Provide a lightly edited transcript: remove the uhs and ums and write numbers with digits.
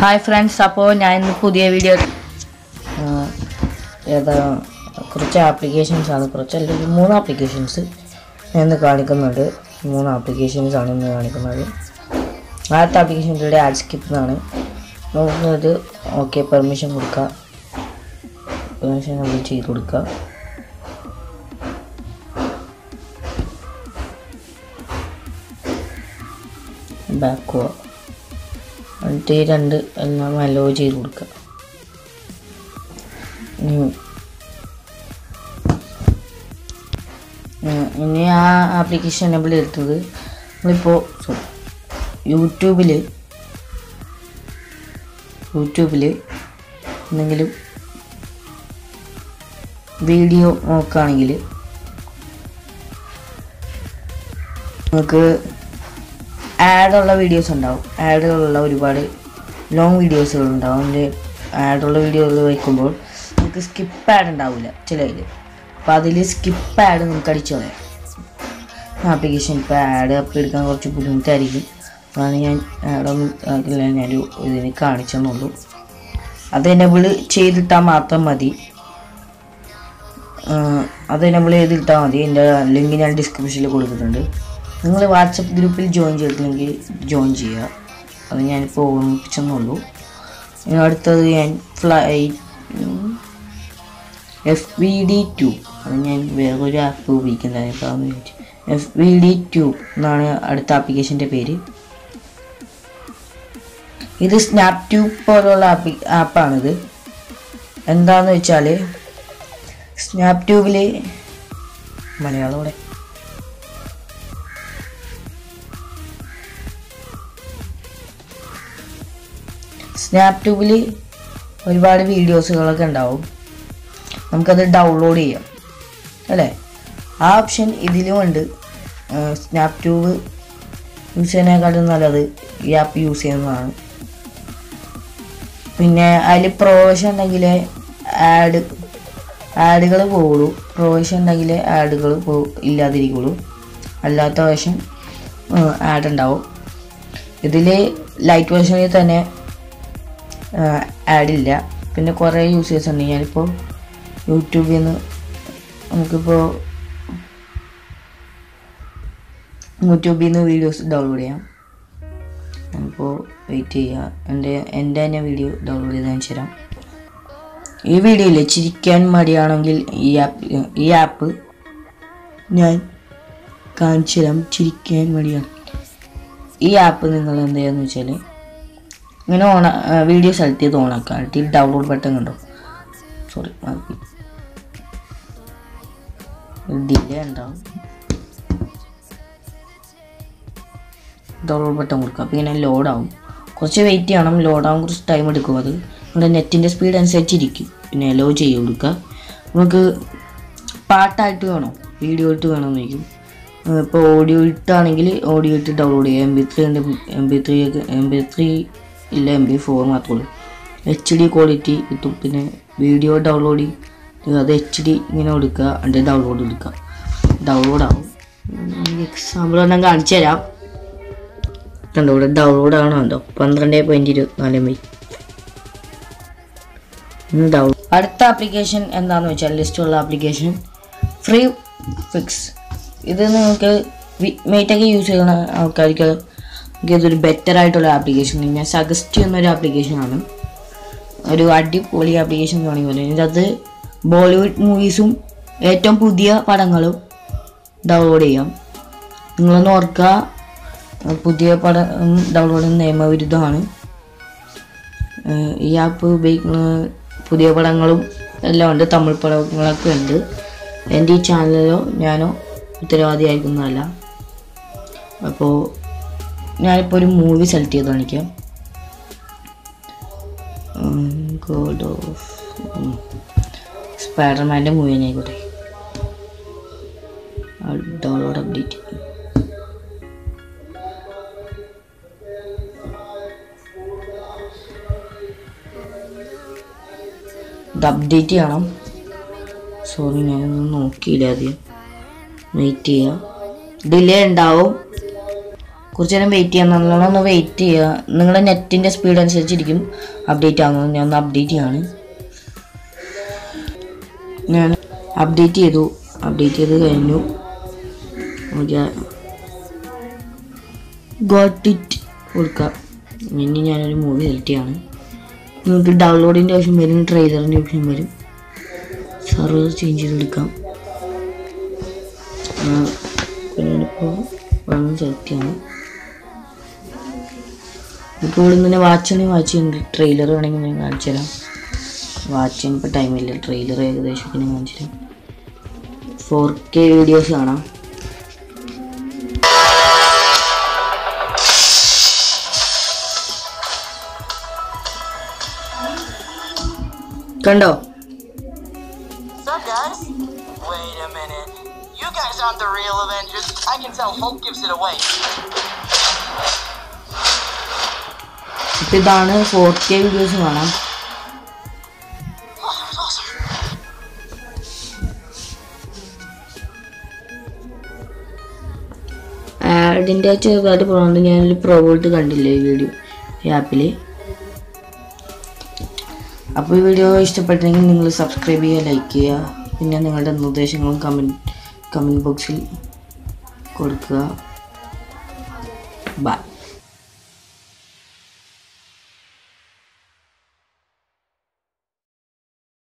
Hi friends, അപ്പോൾ ഞാൻ ഇന്ന് പുതിയ വീഡിയോ കുറച്ച് ആപ്ലിക്കേഷൻസ് ആണ് അല്ലെങ്കിൽ 3 ആപ്ലിക്കേഷൻസ് ഞാൻ കാണിക്കുന്നുണ്ട്. 3 ആപ്ലിക്കേഷൻസ് ആണ് ഇന്ന് കാണിക്കുന്നത്. ആദ്യത്തെ ആപ്ലിക്കേഷൻ്റെ ആഡ് സ്കിപ്പ് എന്നാണ് നോക്കുന്നത്. ഓക്കെ, പെർമിഷൻ കൊടുക്കുക. പെർമിഷൻ നമ്മൾ ചെയ്ത് കൊടുക്കുക. ബാക്ക് പോവുക. എന്നിട്ട് ഈ രണ്ട് എല്ലാം അലോ ചെയ്ത് കൊടുക്കുക. ഇനി ആ ആപ്ലിക്കേഷൻ എനേബിൾ എടുത്തത് നമ്മളിപ്പോൾ യൂട്യൂബിൽ എന്തെങ്കിലും വീഡിയോ നോക്കുകയാണെങ്കിൽ നമുക്ക് ആഡുള്ള വീഡിയോസ് ഉണ്ടാവും. ആഡുകളുള്ള ഒരുപാട് ലോങ് വീഡിയോസുകൾ ഉണ്ടാവും. അതിൻ്റെ ആഡുള്ള വീഡിയോകൾ വയ്ക്കുമ്പോൾ നമുക്ക് സ്കിപ്പ് ആഡ് ഉണ്ടാവില്ല ചിലതിൽ. അപ്പോൾ അതിൽ സ്കിപ്പ് ആഡ് നമുക്ക് അടിച്ചു കളയാം. ആപ്ലിക്കേഷൻ ഇപ്പോൾ ആഡ് അപ്ലോഡ് എടുക്കാൻ കുറച്ച് ബുദ്ധിമുട്ടായിരിക്കും. അതാണ് ഞാൻ ആഡൊന്നും ആക്കില്ല, ഞാനൊരു ഇതിന് കാണിച്ചെന്നുള്ളൂ. അത് എനേബിൾ ചെയ്തിട്ടാൽ മാത്രം മതി. അത് എനേബിൾ ചെയ്തിട്ടാൽ മതി. എൻ്റെ ലിങ്ക് ഞാൻ ഡിസ്ക്രിപ്ഷനിൽ കൊടുത്തിട്ടുണ്ട്. നിങ്ങൾ വാട്സപ്പ് ഗ്രൂപ്പിൽ ജോയിൻ ചെയ്തിട്ടില്ലെങ്കിൽ ജോയിൻ ചെയ്യുക. അത് ഞാനിപ്പോൾ ഓർമ്മിപ്പിച്ചെന്നുള്ളൂ. അടുത്തത് ഞാൻ FVD2 അത് ഞാൻ വേറൊരു ആപ്പ് ഉപയോഗിക്കുന്നതാണ്. ഇപ്പോൾ FVD2 എന്നാണ് അടുത്ത ആപ്ലിക്കേഷൻ്റെ പേര്. ഇത് സ്നാപ് ട്യൂബ് പോലുള്ള ആപ്പാണിത്. എന്താണെന്ന് വെച്ചാൽ സ്നാപ് ട്യൂബിൽ മലയാളത്തോടെ സ്നാപ് ട്യൂബിൽ ഒരുപാട് വീഡിയോസുകളൊക്കെ ഉണ്ടാവും. നമുക്കത് ഡൗൺലോഡ് ചെയ്യാം അല്ലേ? ആ ഓപ്ഷൻ ഇതിലും ഉണ്ട്. സ്നാപ് ട്യൂബ് യൂസ് ചെയ്യുന്നതിനെക്കാട്ടും നല്ലത് ഈ ആപ്പ് യൂസ് ചെയ്യുന്നതാണ്. പിന്നെ അതിൽ പ്രൊവിഷൻ ഉണ്ടെങ്കിൽ ആഡുകൾ പോകുള്ളൂ. പ്രൊവിഷൻ ഉണ്ടെങ്കിൽ ആഡുകൾ ഇല്ലാതിരിക്കുള്ളൂ. അല്ലാത്ത വേർഷൻ ആഡ് ഉണ്ടാവും. ഇതിൽ ലൈറ്റ് വേർഷനിൽ തന്നെ ആഡില്ല. പിന്നെ കുറേ യൂസേഴ്സ് ഉണ്ട്. ഞാനിപ്പോൾ യൂട്യൂബിൽ നിന്ന് വീഡിയോസ് ഡൗൺലോഡ് ചെയ്യാം. അപ്പോൾ വെയിറ്റ് ചെയ്യുക. എൻ്റെ തന്നെ വീഡിയോ ഡൗൺലോഡ് ചെയ്ത് കാണിച്ചു തരാം. ഈ വീഡിയോയിൽ ചിരിക്കാൻ മടിയാണെങ്കിൽ ഈ ആപ്പ് ഞാൻ കാണിച്ചു തരാം. ചിരിക്കാൻ മടിയാണ് ഈ ആപ്പ്. നിങ്ങൾ എന്ത് ചെയ്യാന്ന് വെച്ചാൽ ഇങ്ങനെ വീഡിയോ സെലക്ട് ചെയ്ത് ഓണാക്കുക. അടുത്ത് ഡൗൺലോഡ് ബട്ടൺ കണ്ടോ? സോറി, ഡിലേ ഉണ്ടാവും. ഡൗൺലോഡ് ബട്ടൺ കൊടുക്കുക. അപ്പോൾ ഇങ്ങനെ ലോഡാവും. കുറച്ച് വെയിറ്റ് ചെയ്യണം. ലോഡാവും കുറച്ച് ടൈം എടുക്കും. അത് നമ്മുടെ നെറ്റിൻ്റെ സ്പീഡ് അനുസരിച്ചിരിക്കും. പിന്നെ അലോ ചെയ്ത് കൊടുക്കുക. നമുക്ക് പാട്ടായിട്ട് വേണോ വീഡിയോ ഇട്ട് വേണമെന്ന് ചോദിക്കും. ഇപ്പോൾ ഓഡിയോ ഇട്ടാണെങ്കിൽ ഓഡിയോ ഇട്ട് ഡൗൺലോഡ് ചെയ്യുക. MP3 ഇല്ല, MP4 മാത്രമേ ഉള്ളൂ. HD ക്വാളിറ്റി കിട്ടും. പിന്നെ വീഡിയോ ഡൗൺലോഡ് അത് HD ഇങ്ങനെ കൊടുക്കുക. അതിൻ്റെ ഡൗൺലോഡ് എടുക്കുക. ഡൗൺലോഡ് ആവും. എക്സാമ്പിൾ ഞാൻ കാണിച്ചു തരാം. കണ്ടോ, ഇവിടെ ഡൗൺലോഡ് ആണോ? 12.24 MB അടുത്ത ആപ്ലിക്കേഷൻ എന്താണെന്ന് വെച്ചാൽ ലിസ്റ്റുള്ള ആപ്ലിക്കേഷൻ ഫ്രീ ഫിക്സ്. ഇത് നിങ്ങൾക്ക് മെയ്റ്റൊക്കെ യൂസ് ചെയ്യുന്ന ആൾക്കാർക്ക് ഇതൊരു ബെറ്റർ ആയിട്ടുള്ള ആപ്ലിക്കേഷൻ ഞാൻ സജസ്റ്റ് ചെയ്യുന്നൊരു ആപ്ലിക്കേഷനാണ്. ഒരു അടിപൊളി ആപ്ലിക്കേഷൻ എന്ന് വേണമെങ്കിൽ പറയാം. ഇതിനകത്ത് ബോളിവുഡ് മൂവീസും ഏറ്റവും പുതിയ പടങ്ങളും ഡൗൺലോഡ് ചെയ്യാം. നിങ്ങളൊന്ന് ഓർക്കുക, പുതിയ പടം ഡൗൺലോഡ് ചെയ്യുന്ന നിയമവിരുദ്ധമാണ്. ഈ ആപ്പ് ഉപയോഗിക്കുന്ന പുതിയ പടങ്ങളും എല്ലാം ഉണ്ട്. തമിഴ് പടങ്ങളൊക്കെ ഉണ്ട്. എൻ്റെ ഈ ചാനലിലോ ഞാനോ ഉത്തരവാദിയായിരിക്കുന്നതല്ല. അപ്പോൾ ഞാനിപ്പോൾ ഒരു മൂവി സെലക്ട് ചെയ്ത് കാണിക്കാം. ഗോഡ് ഓഫ് സ്പൈഡർമാൻ്റെ മൂവി തന്നെ ആയിക്കോട്ടെ. Download update. ഇത് അപ്ഡേറ്റ് ചെയ്യണം. സോറി, ഞാനൊന്നും നോക്കിയില്ല. ആദ്യം വെയിറ്റ് ചെയ്യുക. ഡിലേ ഉണ്ടാവും. കുറച്ച് നേരം വെയിറ്റ് ചെയ്യാം. നല്ലോണം ഒന്ന് വെയിറ്റ് ചെയ്യുക. നിങ്ങളുടെ നെറ്റിൻ്റെ സ്പീഡ് അനുസരിച്ചിരിക്കും അപ്ഡേറ്റ് ആകുന്നത്. ഞാൻ ഒന്ന് അപ്ഡേറ്റ് ചെയ്യാണ്. ഞാൻ അപ്ഡേറ്റ് ചെയ്ത് കഴിഞ്ഞു. ഗോട്ട് ഇറ്റ് കൊടുക്കാം. ഇനി ഞാനൊരു മൂവി സെലക്ട് ചെയ്യാണ്. നിങ്ങൾക്ക് ഡൗൺലോഡിൻ്റെ ഓപ്ഷൻ വരും, ട്രെയിലറിൻ്റെ ഓപ്ഷൻ വരും. സർവർ ചേഞ്ച് ചെയ്തെടുക്കാം. ഞാനിപ്പോൾ വന്ന് സെലക്ട് ചെയ്യണം. ഇപ്പോൾ ഇവിടെ നിന്ന് വാച്ച് ചെയ്യുന്നുണ്ട്. ട്രെയിലർ വേണമെങ്കിൽ ഞാൻ കാണിച്ചു തരാം. വാച്ച് ചെയ്യാൻ ഇപ്പോൾ ടൈമില്ല. ട്രെയിലർ ഏകദേശം ഞാൻ കാണിച്ചു തരാം. 4K വീഡിയോസ് കാണാം. കണ്ടോ? ഇതാണ് 4K വീഡിയോസ് കാണാം. ആഡിൻ്റെ ചെറുതായിട്ട് പോകുന്നുണ്ട്. ഞാനൊരു പ്രൊവോട്ട് കണ്ടില്ലേ ഈ വീഡിയോ ഈ ആപ്പിൽ. അപ്പോൾ ഈ വീഡിയോ ഇഷ്ടപ്പെട്ടെങ്കിൽ നിങ്ങൾ സബ്സ്ക്രൈബ് ചെയ്യുക, ലൈക്ക് ചെയ്യുക. പിന്നെ നിങ്ങളുടെ നിർദ്ദേശങ്ങളും കമൻറ്റ് ബോക്സിൽ കൊടുക്കുക. ബൈ.